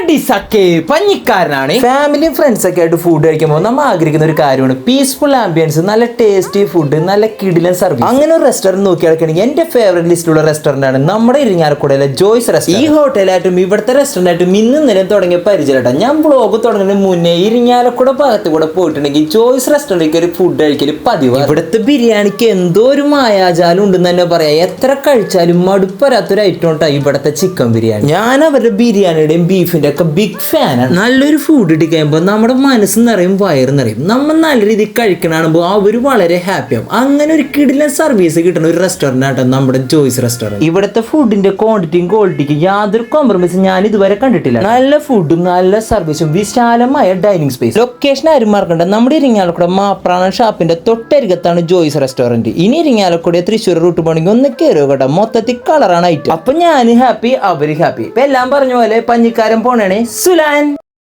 ഡിസക്കെ പഞ്ഞിക്കാരനാണ്. ഫാമിലിയും ഫ്രണ്ട്സ് ഒക്കെ ആയിട്ട് ഫുഡ് കഴിക്കുമ്പോൾ നമ്മൾ ആഗ്രഹിക്കുന്ന ഒരു കാര്യമാണ് പീസ്ഫുൾ ആംബിയൻസ്, നല്ല ടേസ്റ്റി ഫുഡ്, നല്ല കിടിലൻ സർവീസ്. അങ്ങനെ ഒരു റെസ്റ്റോറന്റ് നോക്കി നടക്കുകയാണെങ്കിൽ എന്റെ ഫേവറേറ്റ് ലിസ്റ്റിലുള്ള റെസ്റ്റോറന്റ് ആണ് നമ്മുടെ ഇരിങ്ങാലക്കുടയിലെ ജോയ്സ് റെസ്റ്റോറന്റ്. ഈ ഹോട്ടലായിട്ടും ഇവിടുത്തെ റെസ്റ്റോറന്റ് ആയിട്ടും ഇന്നും നിലം തുടങ്ങിയ പരിചയം. ഞാൻ വ്ളോഗ് തുടങ്ങുന്നതിന് മുന്നേ ഇരിങ്ങാലക്കുട ഭാഗത്ത് കൂടെ പോയിട്ടുണ്ടെങ്കിൽ ജോയ്സ് റെസ്റ്റോറന്റിലേക്ക് ഒരു ഫുഡ് കഴിക്കൽ പതിവ്. ഇവിടുത്തെ ബിരിയാണിക്ക് എന്തോ ഒരു മായാജാലം ഉണ്ടെന്ന് തന്നെ പറയാം. എത്ര കഴിച്ചാലും മടുപ്പരാത്തൊരു ഐറ്റം ഉണ്ടായി ഇവിടുത്തെ ചിക്കൻ ബിരിയാണി. ഞാൻ അവരുടെ ബിരിയാണിയുടെയും ബീഫിന്റെ ഒക്കെ ബിഗ് ഫാനാണ്. നല്ലൊരു ഫുഡ് ഇട്ട് കഴിയുമ്പോൾ നമ്മുടെ മനസ്സ് നിറയും, വയറ് നിറയും. നമ്മൾ നല്ല രീതിയിൽ കഴിക്കണാകുമ്പോൾ അവർ വളരെ ഹാപ്പിയാവും. അങ്ങനെ ഒരു കിടിലൻ സർവീസ് കിട്ടുന്ന ഒരു റെസ്റ്റോറന്റ് ആണ് നമ്മുടെ ജോയ്സ് റെസ്റ്റോറന്റ്. ഇവിടുത്തെ ഫുഡിന്റെ ക്വാണ്ടിറ്റിയും ക്വാളിറ്റിക്കും യാതൊരു കോംപ്രമൈസും ഞാൻ ഇതുവരെ കണ്ടിട്ടില്ല. നല്ല ഫുഡും നല്ല സർവീസും വിശാലമായ ഡൈനിങ് സ്പേസ്. ലൊക്കേഷൻ ആരും മറക്കണ്ട, നമ്മുടെ ഇരിങ്ങാലക്കുട മാപ്രാണ ഷാപ്പിന്റെ തൊട്ടരികത്താണ് ജോയ്സ് റെസ്റ്റോറന്റ്. ഇനി ഇരിങ്ങാലക്കുട തൃശ്ശൂർ റൂട്ട് പോകണമെങ്കിൽ ഒന്ന് കയറുക കേട്ടോ. മൊത്തത്തിൽ കളറാണ് ഐറ്റം. അപ്പൊ ഞാൻ ഹാപ്പി, അവര് ഹാപ്പി. ഇപ്പൊ എല്ലാം പറഞ്ഞ പോലെ പഞ്ഞിക്കാരൻ പോണേ സുലാൻ.